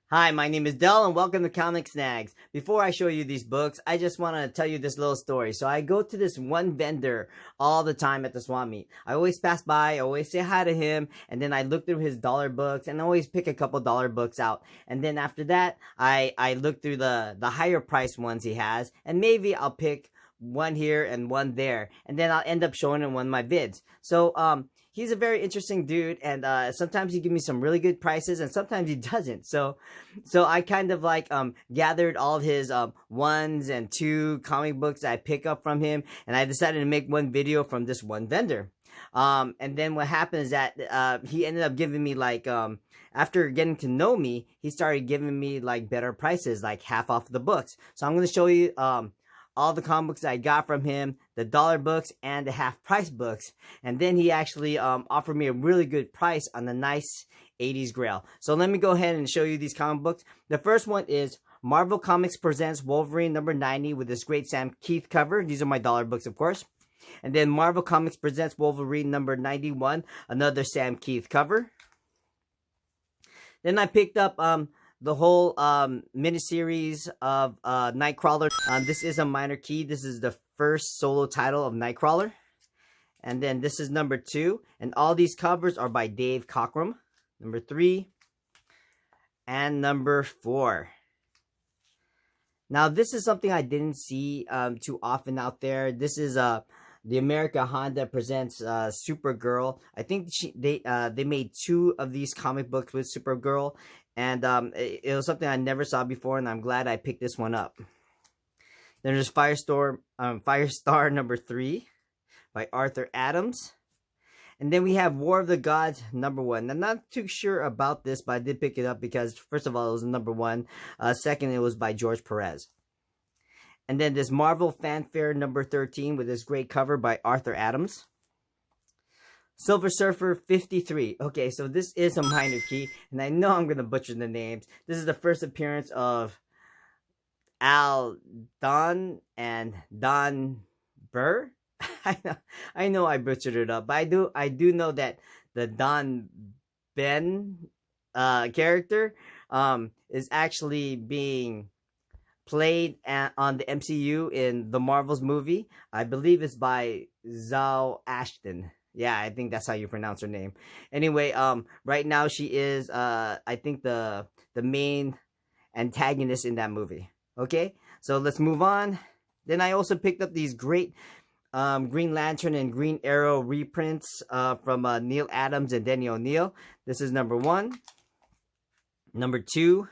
Hi, my name is Del and welcome to Comic Snags. Before I show you these books, I just want to tell you this little story. So I go to this one vendor all the time at the swap meet. I always pass by, I always say hi to him, and then I look through his dollar books and I always pick a couple dollar books out. And then after that, I look through the higher price ones he has, and maybe I'll pick one here and one there, and then I'll end up showing him one of my vids. So he's a very interesting dude, and sometimes he gives me some really good prices and sometimes he doesn't. So I kind of like gathered all of his ones and two comic books I pick up from him, and I decided to make one video from this one vendor. And then what happened is that he ended up giving me like after getting to know me, he started giving me like better prices, like half off the books. So I'm going to show you all the comic books I got from him, the dollar books and the half price books. And then he actually offered me a really good price on the nice 80's Grail. So let me go ahead and show you these comic books. The first one is Marvel Comics Presents Wolverine number 90 with this great Sam Keith cover. These are my dollar books, of course. And then Marvel Comics Presents Wolverine number 91, another Sam Keith cover. Then I picked up the whole miniseries of Nightcrawler. This is a minor key. This is the first solo title of Nightcrawler. And then this is number 2. And all these covers are by Dave Cockrum. Number 3. And number 4. Now this is something I didn't see too often out there. This is the America Honda presents Supergirl. I think they made 2 of these comic books with Supergirl. And it was something I never saw before, and I'm glad I picked this one up. Then there's Firestar number 3 by Arthur Adams. And then we have War of the Gods number 1. I'm not too sure about this, but I did pick it up because, first of all, it was number 1. Second, it was by George Perez. And then this Marvel Fanfare number 13 with this great cover by Arthur Adams. Silver Surfer 53. Okay, so this is a minor key, and I know I'm going to butcher the names. This is the first appearance of Al Don and Don Burr. I know I butchered it up, but I do know that the Don Ben character is actually being played on the MCU in the Marvels movie. I believe it's by Zhao Ashton. Yeah, I think that's how you pronounce her name. Anyway, right now she is, I think the main antagonist in that movie. Okay, so let's move on. Then I also picked up these great Green Lantern and Green Arrow reprints from Neil Adams and Denny O'Neil. This is number 1, number 2,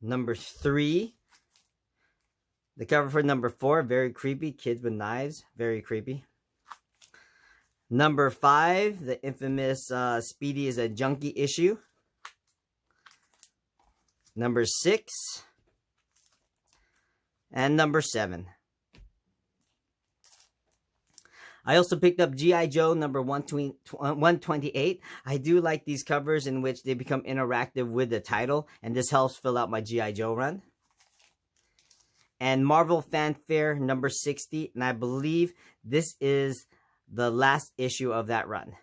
number 3. The cover for number 4, very creepy. Kids with knives, very creepy. Number 5, the infamous Speedy is a Junkie issue. Number 6. And number 7. I also picked up G.I. Joe number 128. I do like these covers in which they become interactive with the title, and this helps fill out my G.I. Joe run. And Marvel Fanfare number 60, and I believe this is the last issue of that run.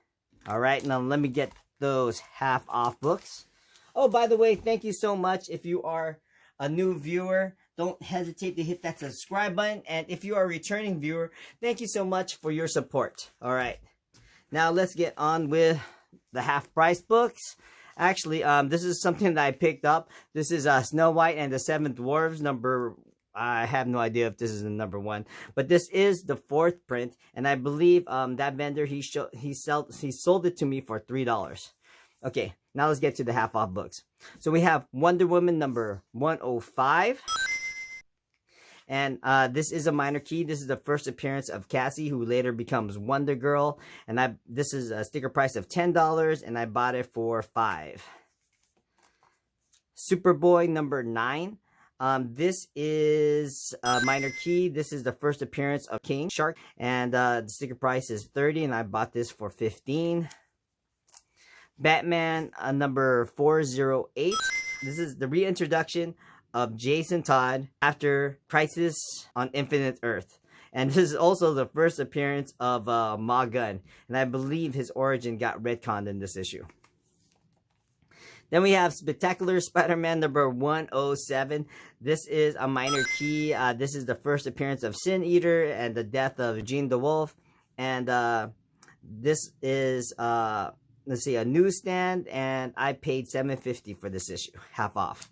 Alright, now let me get those half off books. Oh, by the way, thank you so much. If you are a new viewer, don't hesitate to hit that subscribe button. And if you are a returning viewer, thank you so much for your support. Alright, now let's get on with the half price books. Actually, this is something that I picked up. This is Snow White and the Seven Dwarves number, I have no idea if this is the number 1, but this is the 4th print, and I believe that vendor he sold it to me for $3. Okay, now let's get to the half off books. So we have Wonder Woman number 105, and this is a minor key. This is the first appearance of Cassie, who later becomes Wonder Girl, and this is a sticker price of $10, and I bought it for $5. Superboy number 9. This is a minor key. This is the first appearance of King Shark, and the sticker price is $30, and I bought this for $15. Batman number 408. This is the reintroduction of Jason Todd after Crisis on Infinite Earth. And this is also the first appearance of Ma Gun, and I believe his origin got retconned in this issue. Then we have Spectacular Spider-Man number 107. This is a minor key. This is the first appearance of Sin Eater and the death of Jean DeWolf. And this is, let's see, a newsstand, and I paid $7.50 for this issue, half off.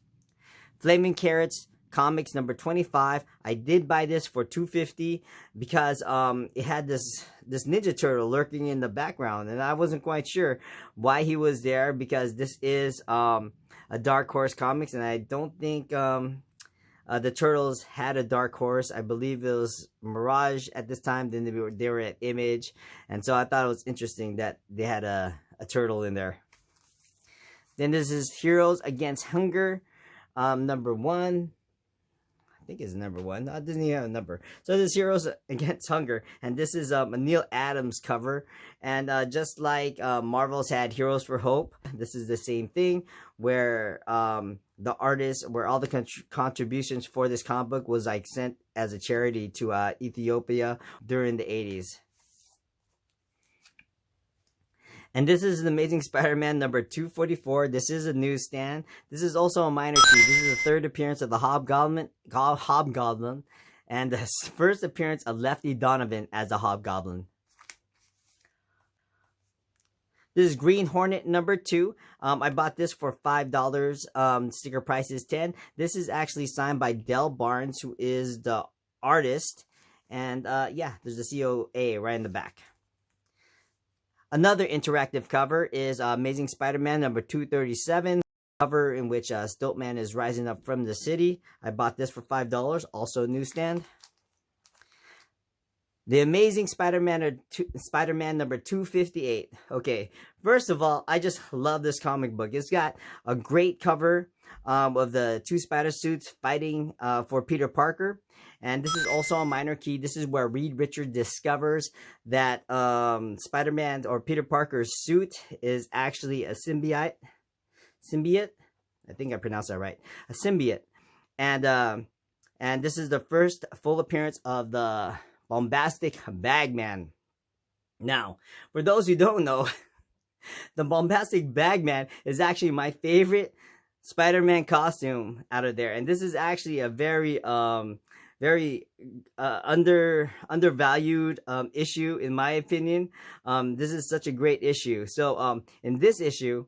Flaming Carrots Comics number 25. I did buy this for $2.50 because it had this Ninja Turtle lurking in the background, and I wasn't quite sure why he was there, because this is a Dark Horse Comics, and I don't think the Turtles had a Dark Horse. I believe it was Mirage at this time. Then they were at Image, and so I thought it was interesting that they had a turtle in there. Then this is Heroes Against Hunger, number 1. I think it's number 1. No, it doesn't even have a number. So this is Heroes Against Hunger, and this is a Neil Adams cover. And just like Marvel's had Heroes for Hope, this is the same thing, where the artists, where all the contributions for this comic book was like sent as a charity to Ethiopia during the 80s. And this is the Amazing Spider-Man number 244. This is a newsstand. This is also a minor key. This is the third appearance of the Hobgoblin, and the first appearance of Lefty Donovan as the Hobgoblin. This is Green Hornet number 2. I bought this for $5. Sticker price is $10. This is actually signed by Del Barnes, who is the artist. And yeah, there's the COA right in the back. Another interactive cover is Amazing Spider-Man number 237. Cover in which Stiltman is rising up from the city. I bought this for $5, also newsstand. The Amazing Spider-Man number 258. Okay, first of all, I just love this comic book. It's got a great cover of the two spider suits fighting for Peter Parker. And this is also a minor key. This is where Reed Richards discovers that Spider-Man or Peter Parker's suit is actually a symbiote. I think I pronounced that right. A symbiote. And this is the first full appearance of the Bombastic Bagman. Now, for those who don't know, the Bombastic Bagman is actually my favorite Spider-Man costume out of there. And this is actually a very undervalued issue, in my opinion. This is such a great issue. So in this issue,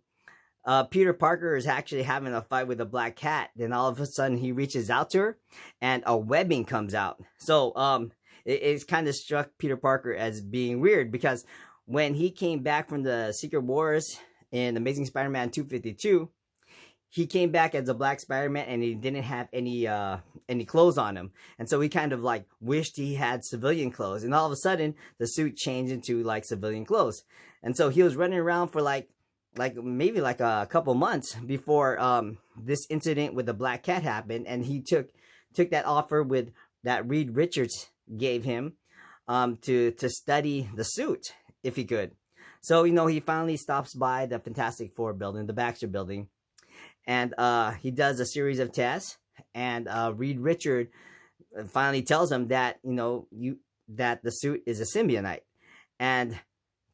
Peter Parker is actually having a fight with a black cat. Then all of a sudden he reaches out to her and a webbing comes out. So it's kind of struck Peter Parker as being weird, because when he came back from the Secret Wars in Amazing Spider-Man 252, he came back as a black Spider-Man and he didn't have any clothes on him. And so he kind of like wished he had civilian clothes. And all of a sudden, the suit changed into like civilian clothes. And so he was running around for maybe a couple months before this incident with the black cat happened. And he took that offer that Reed Richards gave him to study the suit if he could. So, he finally stops by the Fantastic Four building, the Baxter building. And he does a series of tests, and Reed Richards finally tells him that that the suit is a symbionite. And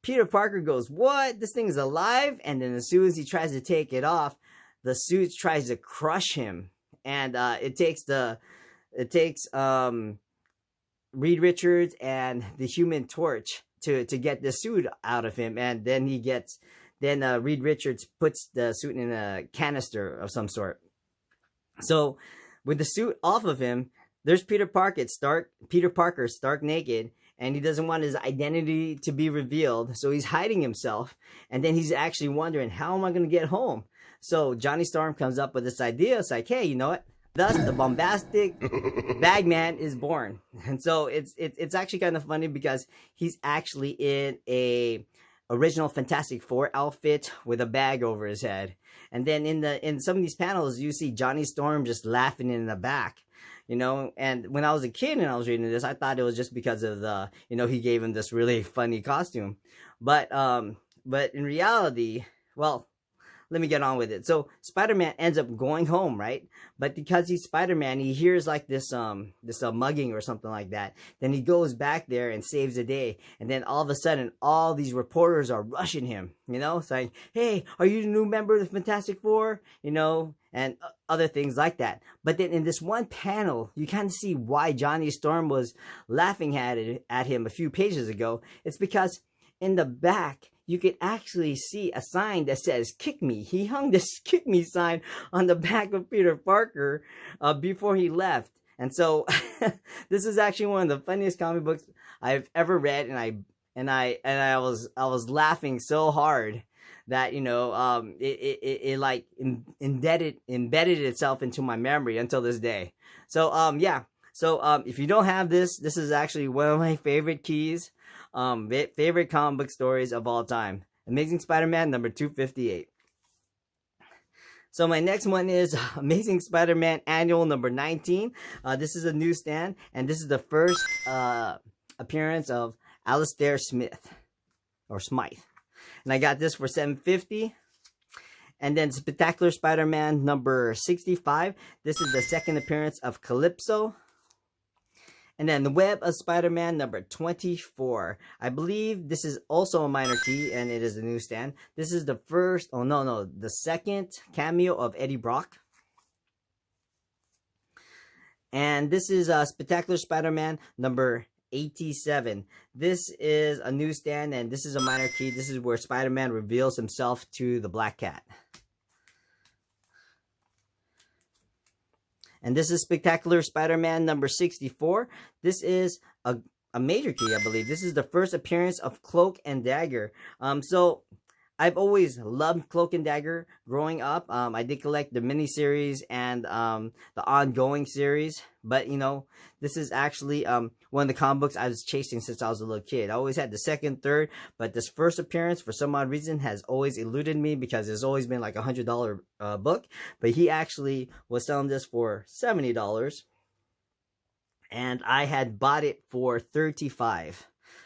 Peter Parker goes, "What? This thing is alive?" And then as soon as he tries to take it off, the suit tries to crush him, and it takes Reed Richards and the Human Torch to get the suit out of him, and then Reed Richards puts the suit in a canister of some sort. So, with the suit off of him, there's Peter Parker stark naked, and he doesn't want his identity to be revealed, so he's hiding himself, and then he's actually wondering, how am I going to get home? So, Johnny Storm comes up with this idea. It's like, hey, you know what? Thus, the Bombastic Bagman is born. And so, it's actually kind of funny, because he's actually in a original Fantastic Four outfit with a bag over his head. And then in some of these panels, you see Johnny Storm just laughing in the back, and when I was a kid and I was reading this, I thought it was just because of he gave him this really funny costume. But in reality, well, let me get on with it. So Spider-Man ends up going home, right? But because he's Spider-Man, he hears like this mugging or something like that. Then he goes back there and saves the day. And then all of a sudden, all these reporters are rushing him, you know, saying, "Hey, are you the new member of the Fantastic Four?" You know, and other things like that. But then in this one panel, you kind of see why Johnny Storm was laughing at him a few pages ago. It's because in the back, you could actually see a sign that says "Kick Me." He hung this "Kick Me" sign on the back of Peter Parker before he left. And so this is actually one of the funniest comic books I've ever read, and I was laughing so hard that, you know, it like embedded itself into my memory until this day. So yeah. So if you don't have this, this is actually one of my favorite keys. Favorite comic book stories of all time. Amazing Spider-Man number 258. So my next one is Amazing Spider-Man Annual number 19. This is a newsstand, and this is the first appearance of Alistair Smith, or Smythe. And I got this for $7.50. And then Spectacular Spider-Man number 65. This is the second appearance of Calypso. And then The Web of Spider-Man number 24. I believe this is also a minor key, and it is a newsstand. This is the first, the second cameo of Eddie Brock. And this is Spectacular Spider-Man number 87. This is a newsstand, and this is a minor key. This is where Spider-Man reveals himself to the Black Cat. And this is Spectacular Spider-Man number 64. This is a major key, I believe. This is the first appearance of Cloak and Dagger. So I've always loved Cloak and Dagger growing up. I did collect the miniseries and the ongoing series. But, you know, this is actually one of the comic books I was chasing since I was a little kid. I always had the second, third, but this first appearance, for some odd reason, has always eluded me because it's always been like a $100 book. But he actually was selling this for $70. And I had bought it for $35.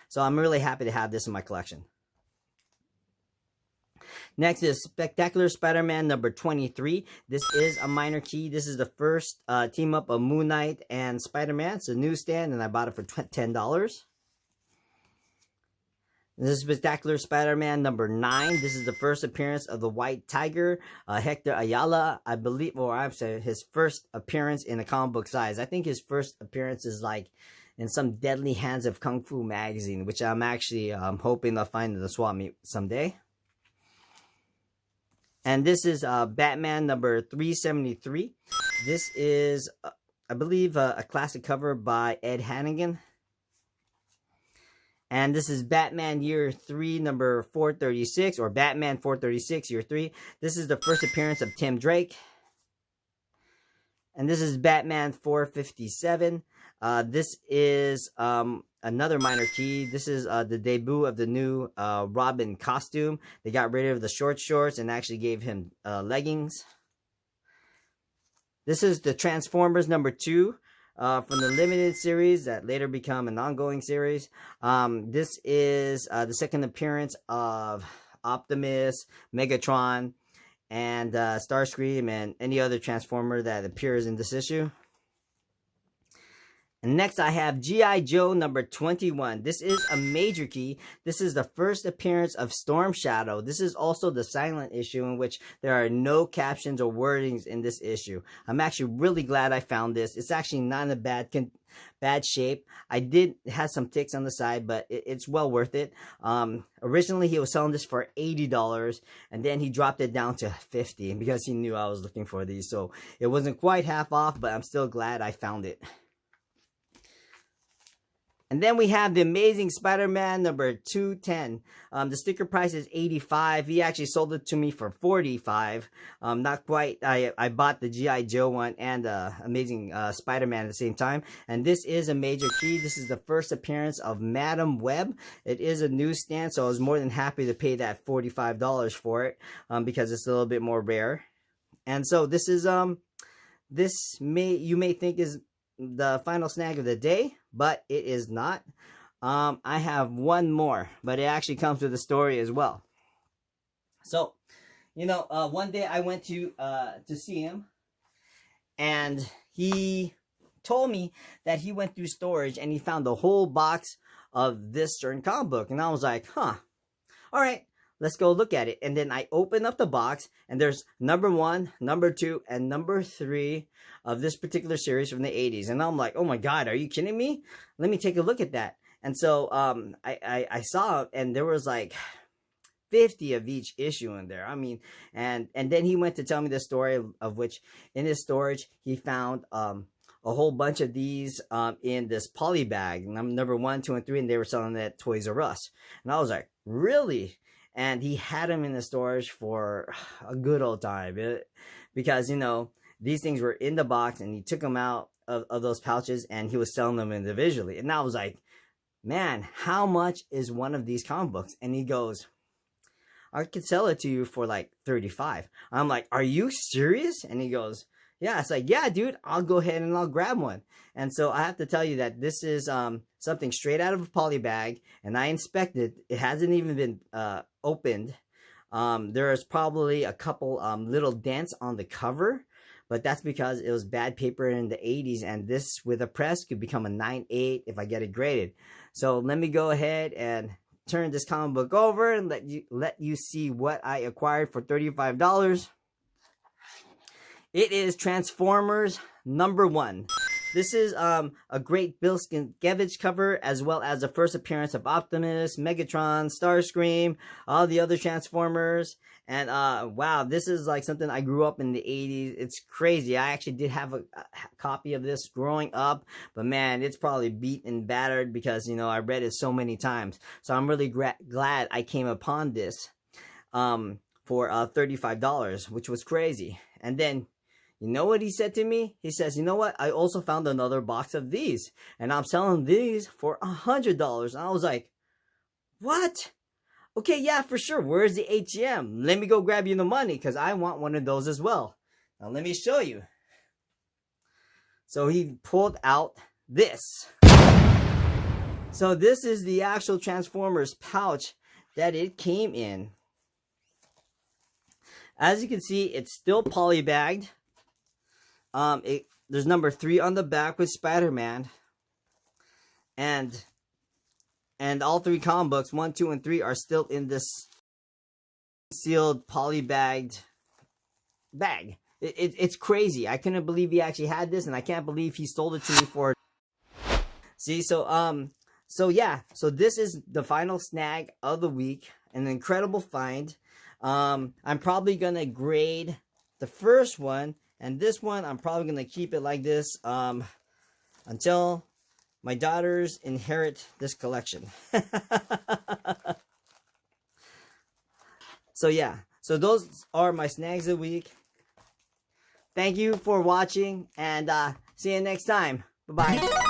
So I'm really happy to have this in my collection. Next is Spectacular Spider-Man number 23. This is a minor key. This is the first team up of Moon Knight and Spider-Man. It's a newsstand, and I bought it for $10. This is Spectacular Spider-Man number 9. This is the first appearance of the White Tiger, Hector Ayala, I believe, or I'm sorry, his first appearance in a comic book size. I think his first appearance is like in some Deadly Hands of Kung Fu magazine, which I'm actually hoping to find in the swap meet someday. And this is Batman number 373. This is, I believe, a classic cover by Ed Hannigan. And this is Batman Year 3 number 436, or Batman 436 Year 3. This is the first appearance of Tim Drake. And this is Batman 457. This is another minor key. This is the debut of the new Robin costume. They got rid of the short shorts and actually gave him leggings. This is the Transformers number 2 from the limited series that later become an ongoing series. This is the second appearance of Optimus, Megatron, and Starscream, and any other Transformer that appears in this issue. And next I have G.I. Joe number 21. This is a major key. This is the first appearance of Storm Shadow. This is also the silent issue in which there are no captions or wordings in this issue. I'm actually really glad I found this. It's actually not in a bad shape. I did have some ticks on the side, but it's well worth it. Originally he was selling this for $80, and then he dropped it down to $50 because he knew I was looking for these. So it wasn't quite half off, but I'm still glad I found it. And then we have the Amazing Spider-Man number 210. The sticker price is $85. He actually sold it to me for $45. Not quite. I bought the G.I. Joe one and Amazing Spider-Man at the same time. And this is a major key. This is the first appearance of Madam Web. It is a newsstand, so I was more than happy to pay that $45 for it because it's a little bit more rare. And so this is you may think is the final snag of the day, but it is not. I have one more, but it actually comes with a story as well. So, one day I went to see him, and he told me that he went through storage and he found a whole box of this certain comic book. And I was like, huh, all right, let's go look at it. And then I opened up the box, and there's number 1, number 2, and number 3 of this particular series from the 80s. And I'm like, oh my God, are you kidding me? Let me take a look at that. And so I saw it, and there was like 50 of each issue in there. I mean, and then he went to tell me the story of which in his storage he found a whole bunch of these in this poly bag, number 1, 2, and 3, and they were selling it at Toys R Us. And I was like, really? And he had them in the storage for a good old time, because these things were in the box, and he took them out of those pouches, and he was selling them individually. And I was like, man, how much is one of these comic books? And he goes, I could sell it to you for like $35. I'm like, are you serious? And he goes, yeah. It's like, yeah, dude, I'll go ahead and I'll grab one. And so I have to tell you that this is something straight out of a poly bag, and I inspected. It hasn't even been opened. There's probably a couple little dents on the cover, but that's because it was bad paper in the 80s, and this with a press could become a 9.8 if I get it graded. So let me go ahead and turn this comic book over and let you see what I acquired for $35. It is Transformers number 1. This is a great Bill Sienkiewicz cover, as well as the first appearance of Optimus, Megatron, Starscream, all the other Transformers. And wow, this is like something I grew up in the 80s. It's crazy. I actually did have a copy of this growing up, but man, it's probably beat and battered because I read it so many times. So I'm really glad I came upon this for $35, which was crazy. And then you know what he said to me? He says, you know what? I also found another box of these, and I'm selling these for $100. And I was like, what? Okay, yeah, for sure. Where's the ATM? Let me go grab you the money, because I want one of those as well. Now, let me show you. So he pulled out this. So this is the actual Transformers pouch that it came in. As you can see, it's still polybagged. There's number 3 on the back with SpiderMan, and all 3 comic books, 1, 2, and 3, are still in this sealed polybagged bag. It's crazy. I couldn't believe he actually had this, and I can't believe he stole it to me for. See, so yeah, so this is the final snag of the week, an incredible find. I'm probably gonna grade the first one. And this one, I'm probably going to keep it like this until my daughters inherit this collection. So yeah, so those are my snags of the week. Thank you for watching, and see you next time. Bye-bye.